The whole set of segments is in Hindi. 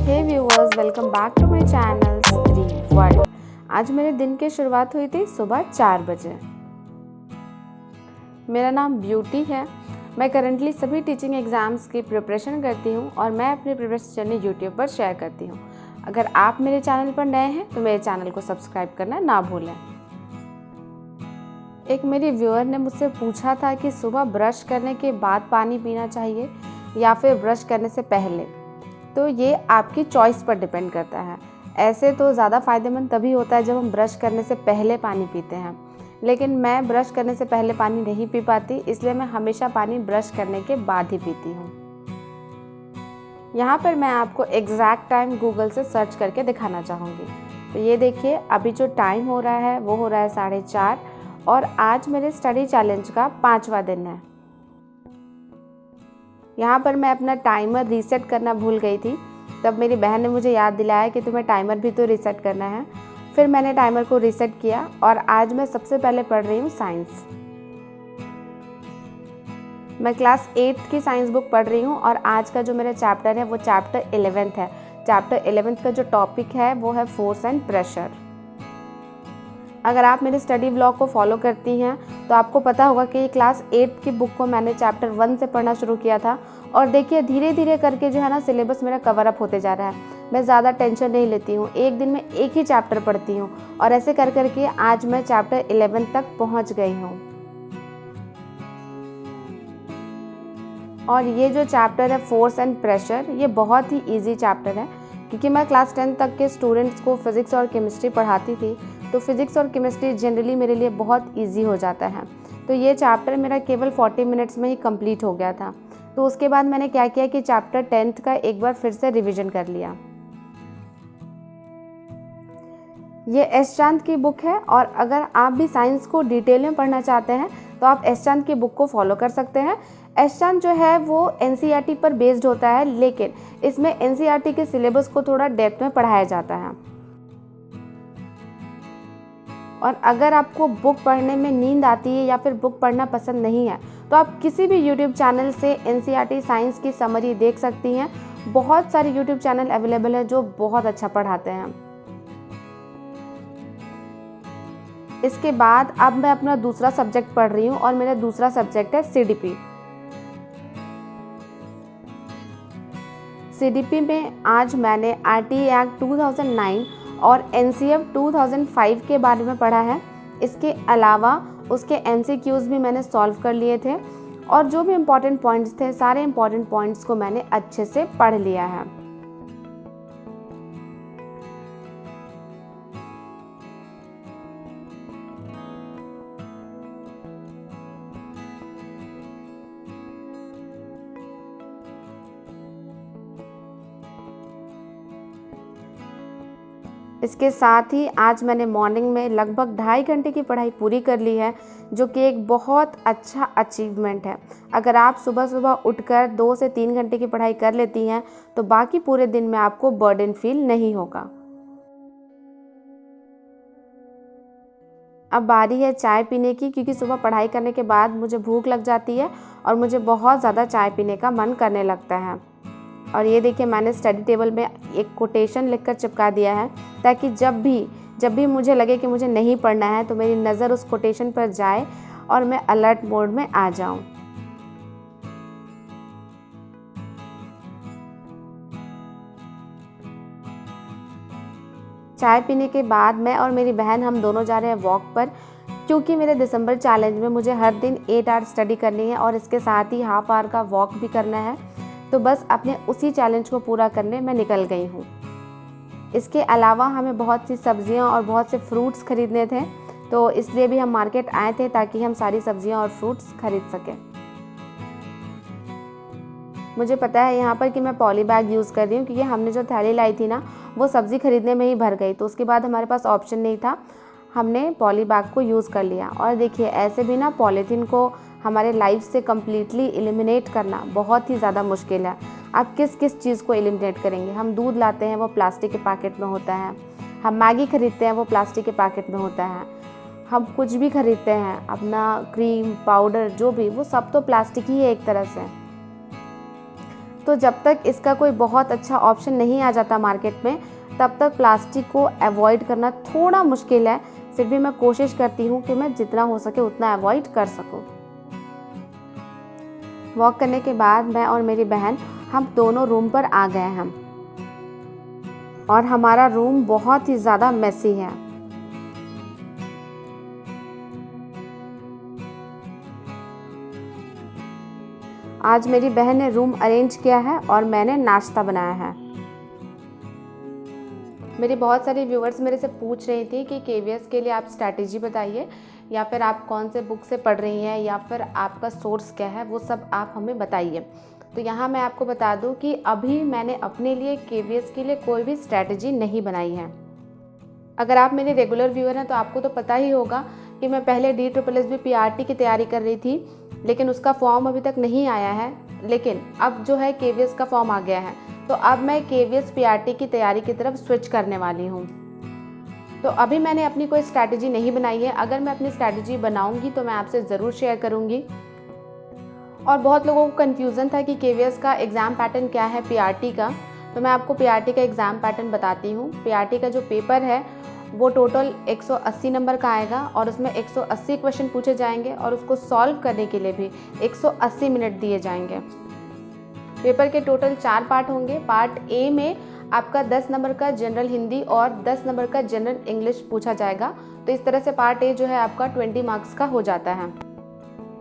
Hey viewers, welcome back to my channel Stree world. आज मेरे दिन की शुरुआत हुई थी सुबह 4 बजे। मेरा नाम ब्यूटी है। मैं करंटली सभी टीचिंग एग्ज़ाम्स की प्रिपरेशन करती हूँ और मैं अपनी प्रिपरेशन जर्नी यूट्यूब पर शेयर करती हूँ। अगर आप मेरे चैनल पर नए हैं तो मेरे चैनल को सब्सक्राइब करना ना भूलें। एक मेरी व्यूअर ने मुझसे पूछा था कि सुबह ब्रश करने के बाद पानी पीना चाहिए या फिर ब्रश करने से पहले। तो ये आपकी चॉइस पर डिपेंड करता है। ऐसे तो ज़्यादा फ़ायदेमंद तभी होता है जब हम ब्रश करने से पहले पानी पीते हैं, लेकिन मैं ब्रश करने से पहले पानी नहीं पी पाती, इसलिए मैं हमेशा पानी ब्रश करने के बाद ही पीती हूँ। यहाँ पर मैं आपको एग्जैक्ट टाइम गूगल से सर्च करके दिखाना चाहूँगी। तो ये देखिए, अभी जो टाइम हो रहा है वो हो रहा है 4:30 और आज मेरे स्टडी चैलेंज का 5वां दिन है। यहाँ पर मैं अपना टाइमर रीसेट करना भूल गई थी, तब मेरी बहन ने मुझे याद दिलाया कि तुम्हें टाइमर भी तो रीसेट करना है। फिर मैंने टाइमर को रीसेट किया और आज मैं सबसे पहले पढ़ रही हूँ साइंस। मैं क्लास 8 की साइंस बुक पढ़ रही हूँ और आज का जो मेरा चैप्टर है वो चैप्टर 11th है। चैप्टर 11th का जो टॉपिक है वो है फोर्स एंड प्रेशर। अगर आप मेरे स्टडी ब्लॉग को फॉलो करती हैं तो आपको पता होगा कि क्लास 8 की बुक को मैंने चैप्टर 1 से पढ़ना शुरू किया था और देखिए धीरे धीरे करके जो है ना सिलेबस मेरा कवर अप होते जा रहा है। मैं ज़्यादा टेंशन नहीं लेती हूँ, एक दिन में एक ही चैप्टर पढ़ती हूँ और ऐसे कर करके आज मैं चैप्टर 11 तक पहुँच गई हूँ। और ये जो चैप्टर है फोर्स एंड प्रेशर, ये बहुत ही ईजी चैप्टर है क्योंकि मैं क्लास 10 तक के स्टूडेंट्स को फिज़िक्स और केमिस्ट्री पढ़ाती थी, तो फिज़िक्स और केमिस्ट्री जनरली मेरे लिए बहुत इजी हो जाता है। तो ये चैप्टर मेरा केवल 40 मिनट्स में ही कंप्लीट हो गया था। तो उसके बाद मैंने क्या किया कि चैप्टर 10th का एक बार फिर से रिवीजन कर लिया। ये एस चांद की बुक है और अगर आप भी साइंस को डिटेल में पढ़ना चाहते हैं तो आप एस चांद की बुक को फॉलो कर सकते हैं। एस चांद जो है वो एनसीईआरटी पर बेस्ड होता है, लेकिन इसमें एनसीईआरटी के सिलेबस को थोड़ा डेप्थ में पढ़ाया जाता है। और अगर आपको बुक पढ़ने में नींद आती है या फिर बुक पढ़ना पसंद नहीं है तो आप किसी भी यूट्यूब चैनल से एनसीईआरटी साइंस की समरी देख सकती हैं। बहुत सारे यूट्यूब चैनल अवेलेबल हैं जो बहुत अच्छा पढ़ाते हैं। इसके बाद अब मैं अपना दूसरा सब्जेक्ट पढ़ रही हूँ और मेरा दूसरा सब्जेक्ट है सीडीपी। सीडीपी में आज मैंने आरटीई एक्ट 2009 और एनसीएफ 2005 के बारे में पढ़ा है। इसके अलावा उसके एमसीक्यूज़ भी मैंने सॉल्व कर लिए थे और जो भी इम्पॉर्टेंट पॉइंट्स थे सारे इम्पॉर्टेंट पॉइंट्स को मैंने अच्छे से पढ़ लिया है। इसके साथ ही आज मैंने मॉर्निंग में लगभग 2.5 घंटे की पढ़ाई पूरी कर ली है, जो कि एक बहुत अच्छा अचीवमेंट है। अगर आप सुबह सुबह उठकर 2 से 3 घंटे की पढ़ाई कर लेती हैं तो बाकी पूरे दिन में आपको बर्डन फील नहीं होगा। अब बारी है चाय पीने की, क्योंकि सुबह पढ़ाई करने के बाद मुझे भूख लग जाती है और मुझे बहुत ज़्यादा चाय पीने का मन करने लगता है। और ये देखिए, मैंने स्टडी टेबल में एक कोटेशन लिखकर चिपका दिया है ताकि जब भी मुझे लगे कि मुझे नहीं पढ़ना है तो मेरी नज़र उस कोटेशन पर जाए और मैं अलर्ट मोड में आ जाऊं। चाय पीने के बाद मैं और मेरी बहन हम दोनों जा रहे हैं वॉक पर, क्योंकि मेरे दिसंबर चैलेंज में मुझे हर दिन 8 आवर स्टडी करनी है और इसके साथ ही हाफ आवर का वॉक भी करना है। तो बस अपने उसी चैलेंज को पूरा करने मैं निकल गई हूँ। इसके अलावा हमें बहुत सी सब्जियाँ और बहुत से फ्रूट्स खरीदने थे, तो इसलिए भी हम मार्केट आए थे ताकि हम सारी सब्जियाँ और फ्रूट्स खरीद सकें। मुझे पता है यहाँ पर कि मैं पॉली बैग यूज़ कर रही हूँ क्योंकि हमने जो थैली लाई थी ना वो सब्ज़ी खरीदने में ही भर गई, तो उसके बाद हमारे पास ऑप्शन नहीं था, हमने पॉली बैग को यूज़ कर लिया। और देखिए, ऐसे भी ना पॉलीथीन को हमारे लाइफ से कम्प्लीटली एलिमिनेट करना बहुत ही ज़्यादा मुश्किल है। आप किस किस चीज़ को एलिमिनेट करेंगे? हम दूध लाते हैं वो प्लास्टिक के पैकेट में होता है, हम मैगी खरीदते हैं वो प्लास्टिक के पैकेट में होता है, हम कुछ भी खरीदते हैं अपना क्रीम पाउडर जो भी, वो सब तो प्लास्टिक ही है एक तरह से। तो जब तक इसका कोई बहुत अच्छा ऑप्शन नहीं आ जाता मार्केट में, तब तक प्लास्टिक को अवॉइड करना थोड़ा मुश्किल है। फिर भी मैं कोशिश करती हूँ कि मैं जितना हो सके उतना अवॉइड कर सकूँ। वॉक करने के बाद मैं और मेरी बहन हम दोनों रूम पर आ गए हैं और हमारा रूम बहुत ही ज़्यादा मेसी है। आज मेरी बहन ने रूम अरेंज किया है और मैंने नाश्ता बनाया है। मेरी बहुत सारी व्यूअर्स मेरे से पूछ रही थी कि केवीएस के लिए आप स्ट्रैटेजी बताइए, या फिर आप कौन से बुक से पढ़ रही हैं, या फिर आपका सोर्स क्या है, वो सब आप हमें बताइए। तो यहाँ मैं आपको बता दूँ कि अभी मैंने अपने लिए केवीएस के लिए कोई भी स्ट्रैटेजी नहीं बनाई है। अगर आप मेरे रेगुलर व्यूअर हैं तो आपको तो पता ही होगा कि मैं पहले DSSB PRT की तैयारी कर रही थी, लेकिन उसका फॉर्म अभी तक नहीं आया है। लेकिन अब जो है केवीएस का फॉर्म आ गया है, तो अब मैं केवीएस PRT की तैयारी की तरफ स्विच करने वाली हूँ। तो अभी मैंने अपनी कोई स्ट्रैटेजी नहीं बनाई है। अगर मैं अपनी स्ट्रैटेजी बनाऊँगी तो मैं आपसे ज़रूर शेयर करूँगी। और बहुत लोगों को कन्फ्यूज़न था कि केवीएस का एग्ज़ाम पैटर्न क्या है PRT का, तो मैं आपको PRT का एग्ज़ाम पैटर्न बताती हूँ। PRT का जो पेपर है वो टोटल 180 नंबर का आएगा और उसमें 180 क्वेश्चन पूछे जाएंगे और उसको सॉल्व करने के लिए भी 180 मिनट दिए जाएंगे। पेपर के टोटल 4 पार्ट होंगे। पार्ट ए में आपका 10 नंबर का जनरल हिंदी और 10 नंबर का जनरल इंग्लिश पूछा जाएगा। तो इस तरह से पार्ट ए जो है आपका 20 मार्क्स का हो जाता है।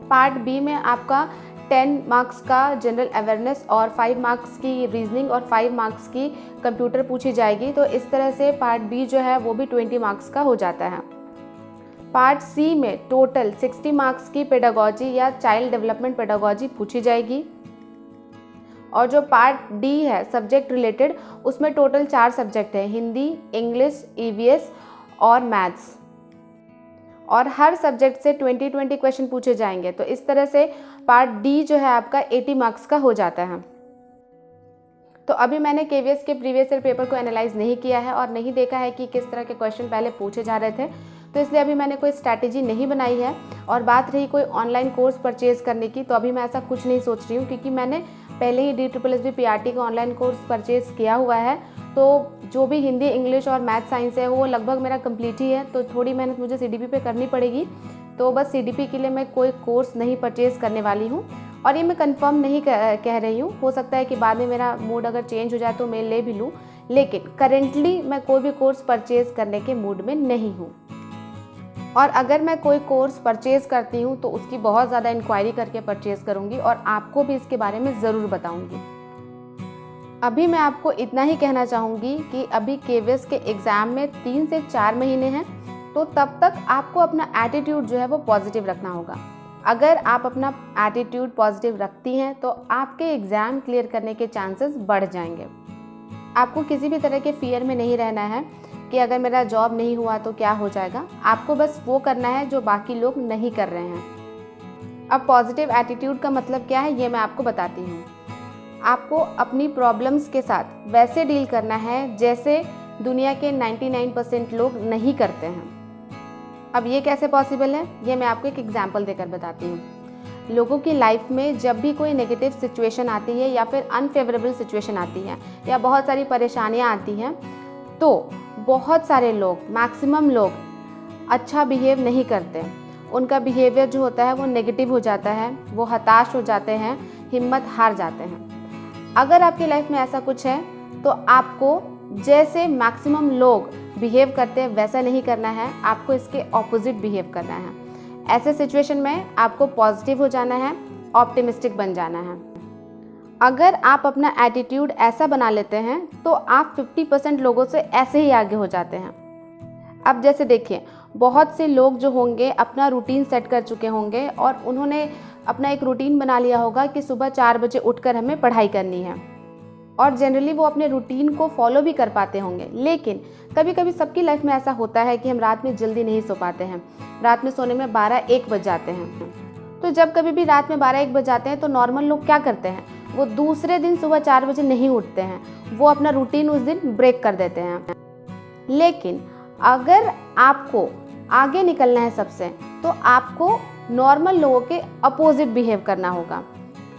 पार्ट बी में आपका 10 मार्क्स का जनरल अवेयरनेस और 5 मार्क्स की रीजनिंग और 5 मार्क्स की कंप्यूटर पूछी जाएगी। तो इस तरह से पार्ट बी जो है वो भी 20 मार्क्स का हो जाता है। पार्ट सी में टोटल 60 मार्क्स की पेडागोजी या चाइल्ड डेवलपमेंट पेडागोजी पूछी जाएगी। और जो पार्ट डी है सब्जेक्ट रिलेटेड, उसमें टोटल 4 सब्जेक्ट हैं, हिंदी, इंग्लिश, EVS और मैथ्स। और हर सब्जेक्ट से 20 क्वेश्चन पूछे जाएंगे। तो इस तरह से पार्ट डी जो है आपका 80 मार्क्स का हो जाता है। तो अभी मैंने केवीएस के प्रीवियस ईयर पेपर को एनालाइज नहीं किया है और नहीं देखा है कि किस तरह के क्वेश्चन पहले पूछे जा रहे थे, तो इसलिए अभी मैंने कोई स्ट्रैटेजी नहीं बनाई है। और बात रही कोई ऑनलाइन कोर्स परचेज़ करने की, तो अभी मैं ऐसा कुछ नहीं सोच रही हूँ, क्योंकि मैंने पहले ही DSSB PRT का ऑनलाइन कोर्स परचेज़ किया हुआ है। तो जो भी हिंदी, इंग्लिश और मैथ साइंस है वो लगभग मेरा कंप्लीट ही है। तो थोड़ी मेहनत मुझे CDP पे करनी पड़ेगी। तो बस CDP के लिए मैं कोई कोर्स नहीं परचेज़ करने वाली हूँ। और ये मैं कंफर्म नहीं कह रही हूँ, हो सकता है कि बाद में मेरा मूड अगर चेंज हो जाए तो मैं ले भी लूँ, लेकिन करेंटली मैं कोई भी कोर्स परचेज़ करने के मूड में नहीं हूँ। और अगर मैं कोई कोर्स परचेज़ करती हूँ तो उसकी बहुत ज़्यादा इंक्वायरी करके परचेज़ करूँगी और आपको भी इसके बारे में ज़रूर बताऊँगी। अभी मैं आपको इतना ही कहना चाहूँगी कि अभी केवीएस के एग्ज़ाम में 3 से 4 महीने हैं, तो तब तक आपको अपना एटीट्यूड जो है वो पॉजिटिव रखना होगा। अगर आप अपना एटीट्यूड पॉजिटिव रखती हैं तो आपके एग्ज़ाम क्लियर करने के चांसेस बढ़ जाएंगे। आपको किसी भी तरह के फियर में नहीं रहना है कि अगर मेरा जॉब नहीं हुआ तो क्या हो जाएगा। आपको बस वो करना है जो बाकी लोग नहीं कर रहे हैं। अब पॉजिटिव एटीट्यूड का मतलब क्या है ये मैं आपको बताती हूँ। आपको अपनी प्रॉब्लम्स के साथ वैसे डील करना है जैसे दुनिया के 99% लोग नहीं करते हैं। अब ये कैसे पॉसिबल है, ये मैं आपको एक एग्जांपल देकर बताती हूँ। लोगों की लाइफ में जब भी कोई नेगेटिव सिचुएशन आती है या फिर अनफेवरेबल सिचुएशन आती है या बहुत सारी परेशानियाँ आती हैं, तो बहुत सारे लोग, मैक्सिमम लोग अच्छा बिहेव नहीं करते। उनका बिहेवियर जो होता है वो नेगेटिव हो जाता है, वो हताश हो जाते हैं, हिम्मत हार जाते हैं। अगर आपकी लाइफ में ऐसा कुछ है तो आपको जैसे मैक्सिमम लोग बिहेव करते हैं वैसा नहीं करना है, आपको इसके ऑपोजिट बिहेव करना है। ऐसे सिचुएशन में आपको पॉजिटिव हो जाना है, ऑप्टिमिस्टिक बन जाना है। अगर आप अपना एटीट्यूड ऐसा बना लेते हैं तो आप 50% लोगों से ऐसे ही आगे हो जाते हैं। अब जैसे देखिए, बहुत से लोग जो होंगे अपना रूटीन सेट कर चुके होंगे और उन्होंने अपना एक रूटीन बना लिया होगा कि सुबह 4 बजे उठकर हमें पढ़ाई करनी है, और जनरली वो अपने रूटीन को फॉलो भी कर पाते होंगे। लेकिन कभी कभी सबकी लाइफ में ऐसा होता है कि हम रात में जल्दी नहीं सो पाते हैं, रात में सोने में 12-1 बज जाते हैं। तो जब कभी भी रात में 12-1 बज जाते हैं तो नॉर्मल लोग क्या करते हैं, वो दूसरे दिन सुबह 4 बजे नहीं उठते हैं, वो अपना रूटीन उस दिन ब्रेक कर देते हैं। लेकिन अगर आपको आगे निकलना है सबसे, तो आपको नॉर्मल लोगों के अपोजिट बिहेव करना होगा।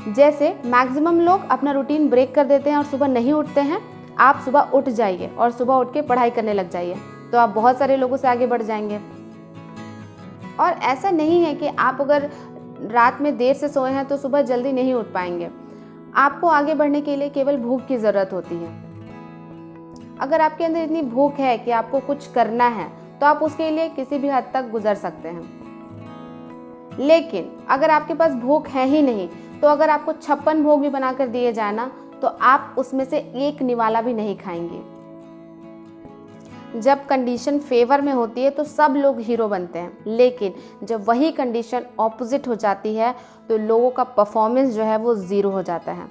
जैसे मैक्सिमम लोग अपना रूटीन ब्रेक कर देते हैं और सुबह नहीं उठते हैं, आप सुबह उठ जाइए और सुबह उठ के पढ़ाई करने लग जाइए, तो आप बहुत सारे लोगों से आगे बढ़ जाएंगे। और ऐसा नहीं है कि आप अगर रात में देर से सोए हैं तो सुबह जल्दी नहीं उठ पाएंगे। आपको आगे बढ़ने के लिए केवल भूख की ज़रूरत होती है। अगर आपके अंदर इतनी भूख है कि आपको कुछ करना है तो आप उसके लिए किसी भी हद तक गुजर सकते हैं। लेकिन अगर आपके पास भूख है ही नहीं, तो अगर आपको 56 भोग भी बनाकर दिए जाए ना, तो आप उसमें से एक निवाला भी नहीं खाएंगे। जब कंडीशन फेवर में होती है तो सब लोग हीरो बनते हैं, लेकिन जब वही कंडीशन ऑपोजिट हो जाती है तो लोगों का परफॉर्मेंस जो है वो ज़ीरो हो जाता है।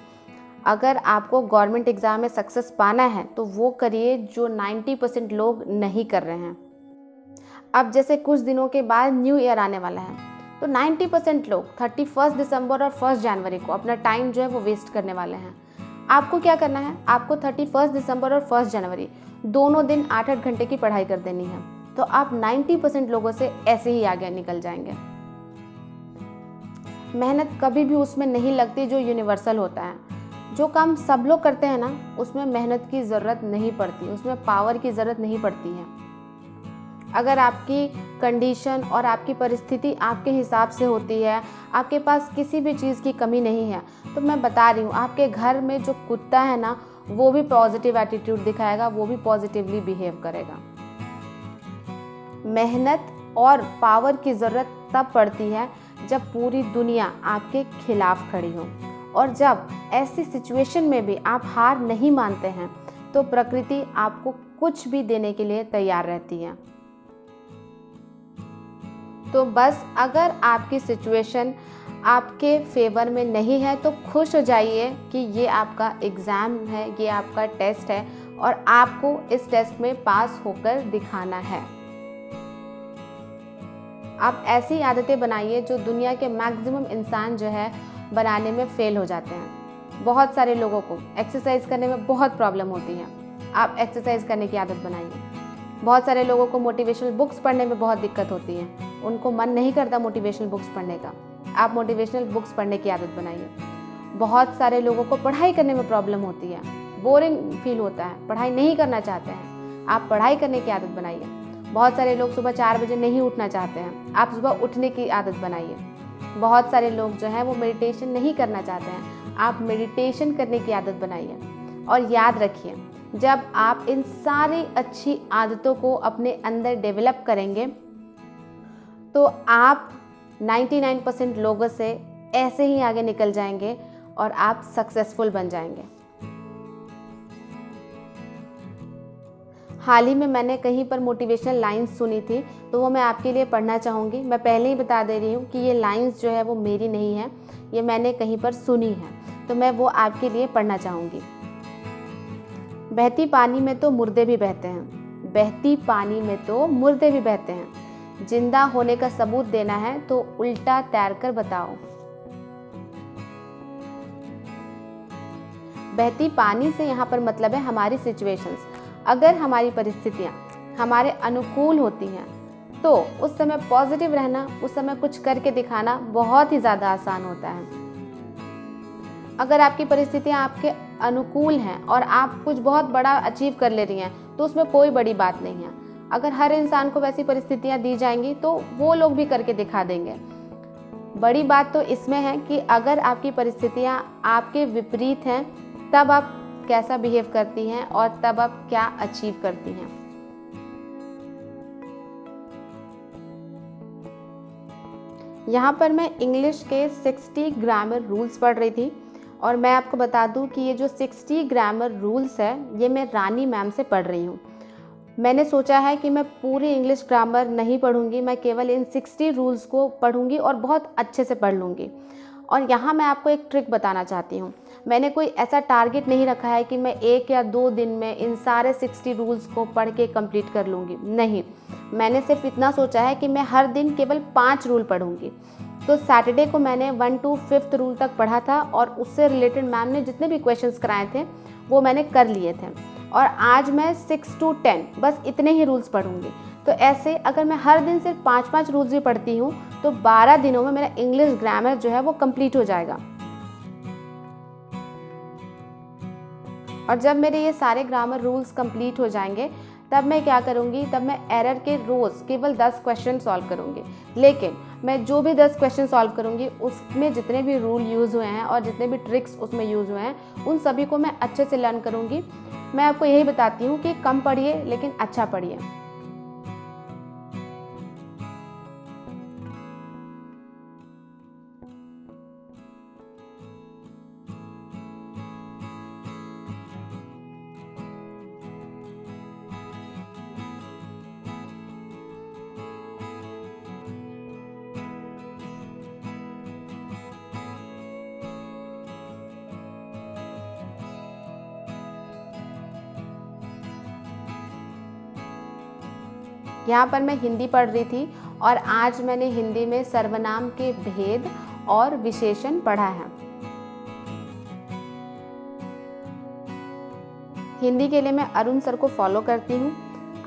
अगर आपको गवर्नमेंट एग्ज़ाम में सक्सेस पाना है तो वो करिए जो 90% लोग नहीं कर रहे हैं। अब जैसे कुछ दिनों के बाद न्यू ईयर आने वाला है, तो 90% लोग 31 दिसंबर और 1 जनवरी को अपना टाइम जो है वो वेस्ट करने वाले हैं। आपको क्या करना है, आपको 31 दिसंबर और 1 जनवरी दोनों दिन 8-8 घंटे की पढ़ाई कर देनी है, तो आप 90% लोगों से ऐसे ही आगे निकल जाएंगे। मेहनत कभी भी उसमें नहीं लगती जो यूनिवर्सल होता है। जो काम सब लोग करते हैं ना, उसमें मेहनत की ज़रूरत नहीं पड़ती, उसमें पावर की ज़रूरत नहीं पड़ती है। अगर आपकी कंडीशन और आपकी परिस्थिति आपके हिसाब से होती है, आपके पास किसी भी चीज़ की कमी नहीं है, तो मैं बता रही हूँ आपके घर में जो कुत्ता है ना, वो भी पॉजिटिव एटीट्यूड दिखाएगा, वो भी पॉजिटिवली बिहेव करेगा। मेहनत और पावर की ज़रूरत तब पड़ती है जब पूरी दुनिया आपके खिलाफ खड़ी हो, और जब ऐसी सिचुएशन में भी आप हार नहीं मानते हैं तो प्रकृति आपको कुछ भी देने के लिए तैयार रहती है। तो बस अगर आपकी सिचुएशन आपके फेवर में नहीं है तो खुश हो जाइए कि ये आपका एग्ज़ाम है, ये आपका टेस्ट है और आपको इस टेस्ट में पास होकर दिखाना है। आप ऐसी आदतें बनाइए जो दुनिया के मैक्सिमम इंसान जो है बनाने में फेल हो जाते हैं। बहुत सारे लोगों को एक्सरसाइज करने में बहुत प्रॉब्लम होती है, आप एक्सरसाइज करने की आदत बनाइए। बहुत सारे लोगों को मोटिवेशनल बुक्स पढ़ने में बहुत दिक्कत होती है, उनको मन नहीं करता मोटिवेशनल बुक्स पढ़ने का, आप मोटिवेशनल बुक्स पढ़ने की आदत बनाइए। बहुत सारे लोगों को पढ़ाई करने में प्रॉब्लम होती है, बोरिंग फील होता है, पढ़ाई नहीं करना चाहते हैं, आप पढ़ाई करने की आदत बनाइए। बहुत सारे लोग सुबह 4 बजे नहीं उठना चाहते हैं, आप सुबह उठने की आदत बनाइए। बहुत सारे लोग जो हैं वो मेडिटेशन नहीं करना चाहते हैं, आप मेडिटेशन करने की आदत बनाइए। और याद रखिए, जब आप इन सारी अच्छी आदतों को अपने अंदर डेवलप करेंगे तो आप 99% लोगों से ऐसे ही आगे निकल जाएंगे और आप सक्सेसफुल बन जाएंगे। हाल ही में मैंने कहीं पर मोटिवेशनल लाइंस सुनी थी, तो वो मैं आपके लिए पढ़ना चाहूँगी। मैं पहले ही बता दे रही हूँ कि ये लाइंस जो है वो मेरी नहीं है, ये मैंने कहीं पर सुनी है, तो मैं वो आपके लिए पढ़ना चाहूँगी। बहती पानी में तो मुर्दे भी बहते हैं, बहती पानी में तो मुर्दे भी बहते हैं। जिंदा होने का सबूत देना है तो उल्टा तैर कर बताओ। बहती पानी से यहाँ पर मतलब है हमारी सिचुएशंस। अगर हमारी परिस्थितियाँ हमारे अनुकूल होती हैं तो उस समय पॉजिटिव रहना, उस समय कुछ करके दिखाना बहुत ही ज़्यादा आसान होता है। अगर आपकी परिस्थितियाँ आपके अनुकूल हैं और आप कुछ बहुत बड़ा अचीव कर ले रही हैं तो उसमें कोई बड़ी बात नहीं है। अगर हर इंसान को वैसी परिस्थितियाँ दी जाएंगी तो वो लोग भी करके दिखा देंगे। बड़ी बात तो इसमें है कि अगर आपकी परिस्थितियाँ आपके विपरीत हैं तब आप कैसा बिहेव करती हैं और तब आप क्या अचीव करती हैं। यहाँ पर मैं इंग्लिश के 60 ग्रामर रूल्स पढ़ रही थी और मैं आपको बता दूँ कि ये जो 60 ग्रामर रूल्स है ये मैं रानी मैम से पढ़ रही हूँ। मैंने सोचा है कि मैं पूरी इंग्लिश ग्रामर नहीं पढ़ूंगी, मैं केवल इन 60 रूल्स को पढ़ूंगी और बहुत अच्छे से पढ़ लूँगी। और यहाँ मैं आपको एक ट्रिक बताना चाहती हूँ। मैंने कोई ऐसा टारगेट नहीं रखा है कि मैं 1 या 2 दिन में इन सारे 60 रूल्स को पढ़ के कंप्लीट कर लूँगी, नहीं। मैंने सिर्फ इतना सोचा है कि मैं हर दिन केवल 5 रूल पढ़ूँगी। तो सैटरडे को मैंने 1 to 5th रूल तक पढ़ा था और उससे रिलेटेड मैम ने जितने भी क्वेश्चंस कराए थे वो मैंने कर लिए थे। और आज मैं 6 to 10 बस इतने ही रूल्स पढ़ूँगी। तो ऐसे अगर मैं हर दिन सिर्फ 5-5 रूल्स भी पढ़ती हूँ तो 12 दिनों में मेरा इंग्लिश ग्रामर जो है वो कंप्लीट हो जाएगा। और जब मेरे ये सारे ग्रामर रूल्स कंप्लीट हो जाएंगे तब मैं क्या करूँगी, तब मैं एरर के रोज़ केवल 10 क्वेश्चन सॉल्व करूँगी। लेकिन मैं जो भी 10 क्वेश्चन सॉल्व करूँगी उसमें जितने भी रूल यूज़ हुए हैं और जितने भी ट्रिक्स उसमें यूज़ हुए हैं उन सभी को मैं अच्छे से लर्न करूँगी। मैं आपको यही बताती हूँ कि कम पढ़िए लेकिन अच्छा पढ़िए। यहाँ पर मैं हिंदी पढ़ रही थी और आज मैंने हिंदी में सर्वनाम के भेद और विशेषण पढ़ा है। हिंदी के लिए मैं अरुण सर को फॉलो करती हूँ।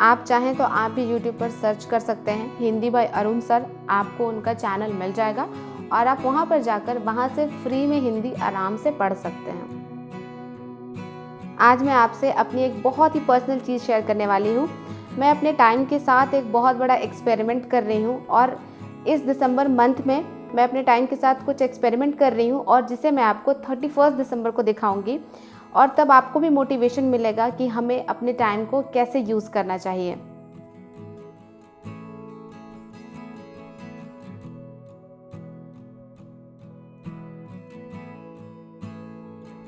आप चाहें तो आप भी YouTube पर सर्च कर सकते हैं हिंदी बाय अरुण सर, आपको उनका चैनल मिल जाएगा और आप वहाँ पर जाकर वहाँ से फ्री में हिंदी आराम से पढ़ सकते हैं। आज मैं आपसे अपनी एक बहुत ही पर्सनल चीज़ शेयर करने वाली हूँ। मैं अपने टाइम के साथ एक बहुत बड़ा एक्सपेरिमेंट कर रही हूँ और इस दिसंबर मंथ में मैं अपने टाइम के साथ कुछ एक्सपेरिमेंट कर रही हूँ और जिसे मैं आपको 31 दिसंबर को दिखाऊंगी और तब आपको भी मोटिवेशन मिलेगा कि हमें अपने टाइम को कैसे यूज़ करना चाहिए।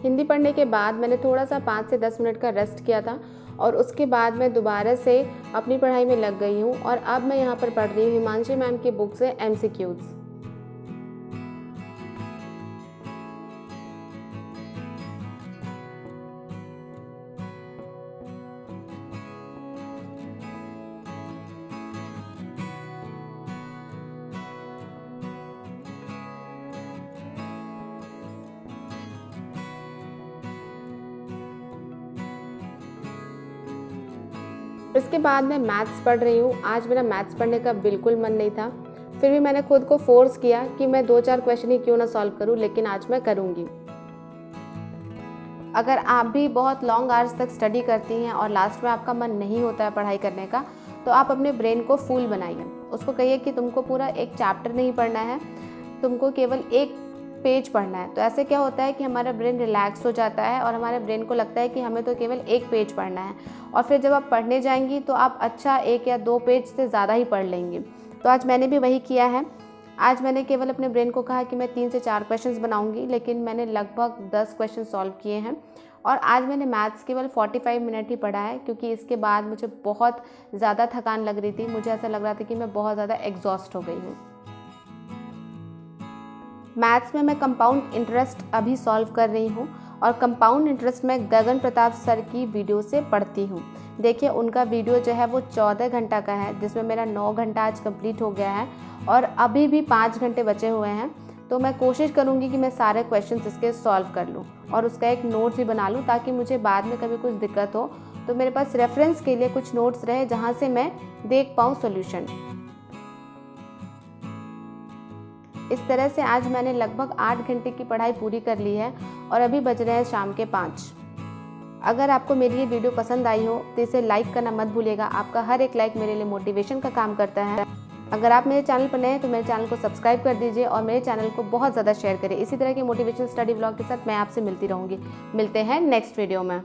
हिंदी पढ़ने के बाद मैंने थोड़ा सा 5 से 10 मिनट का रेस्ट किया था और उसके बाद मैं दोबारा से अपनी पढ़ाई में लग गई हूँ और अब मैं यहाँ पर पढ़ रही हूँ हिमांशी मैम की बुक से MCQs। इसके बाद मैं मैथ्स पढ़ रही हूँ। आज मेरा मैथ्स पढ़ने का बिल्कुल मन नहीं था, फिर भी मैंने खुद को फोर्स किया कि मैं 2-4 क्वेश्चन ही क्यों ना सॉल्व करूँ, लेकिन आज मैं करूँगी। अगर आप भी बहुत लॉन्ग आवर्स तक स्टडी करती हैं और लास्ट में आपका मन नहीं होता है पढ़ाई करने का, तो आप अपने ब्रेन को फूल बनाइए। उसको कहिए कि तुमको पूरा एक चैप्टर नहीं पढ़ना है, तुमको केवल एक पेज पढ़ना है। तो ऐसे क्या होता है कि हमारा ब्रेन रिलैक्स हो जाता है और हमारे ब्रेन को लगता है कि हमें तो केवल एक पेज पढ़ना है और फिर जब आप पढ़ने जाएंगी तो आप अच्छा 1 या 2 पेज से ज़्यादा ही पढ़ लेंगी। तो आज मैंने भी वही किया है। आज मैंने केवल अपने ब्रेन को कहा कि मैं 3 से 4 क्वेश्चंस बनाऊंगी, लेकिन मैंने लगभग 10 क्वेश्चन सॉल्व किए हैं और आज मैंने मैथ्स केवल 45 मिनट ही पढ़ा है, क्योंकि इसके बाद मुझे बहुत ज़्यादा थकान लग रही थी। मुझे ऐसा लग रहा था कि मैं बहुत ज़्यादा एग्जॉस्ट हो गई हूँ। मैथ्स में मैं कंपाउंड इंटरेस्ट अभी सॉल्व कर रही हूँ और कंपाउंड इंटरेस्ट में गगन प्रताप सर की वीडियो से पढ़ती हूँ। देखिए उनका वीडियो जो है वो 14 घंटा का है, जिसमें मेरा 9 घंटा आज कंप्लीट हो गया है और अभी भी 5 घंटे बचे हुए हैं। तो मैं कोशिश करूँगी कि मैं सारे क्वेश्चंस इसके सॉल्व कर लूँ और उसका एक नोट्स भी बना लूँ, ताकि मुझे बाद में कभी कुछ दिक्कत हो तो मेरे पास रेफरेंस के लिए कुछ नोट्स रहे जहाँ से मैं देख पाऊँ सोल्यूशन। इस तरह से आज मैंने लगभग 8 घंटे की पढ़ाई पूरी कर ली है और अभी बज रहे हैं शाम के 5। अगर आपको मेरी ये वीडियो पसंद आई हो तो इसे लाइक करना मत भूलिएगा। आपका हर एक लाइक मेरे लिए मोटिवेशन का काम करता है। अगर आप मेरे चैनल पर नए हैं तो मेरे चैनल को सब्सक्राइब कर दीजिए और मेरे चैनल को बहुत ज़्यादा शेयर करें। इसी तरह की मोटिवेशन स्टडी ब्लॉग के साथ मैं आपसे मिलती रहूँगी। मिलते हैं नेक्स्ट वीडियो में।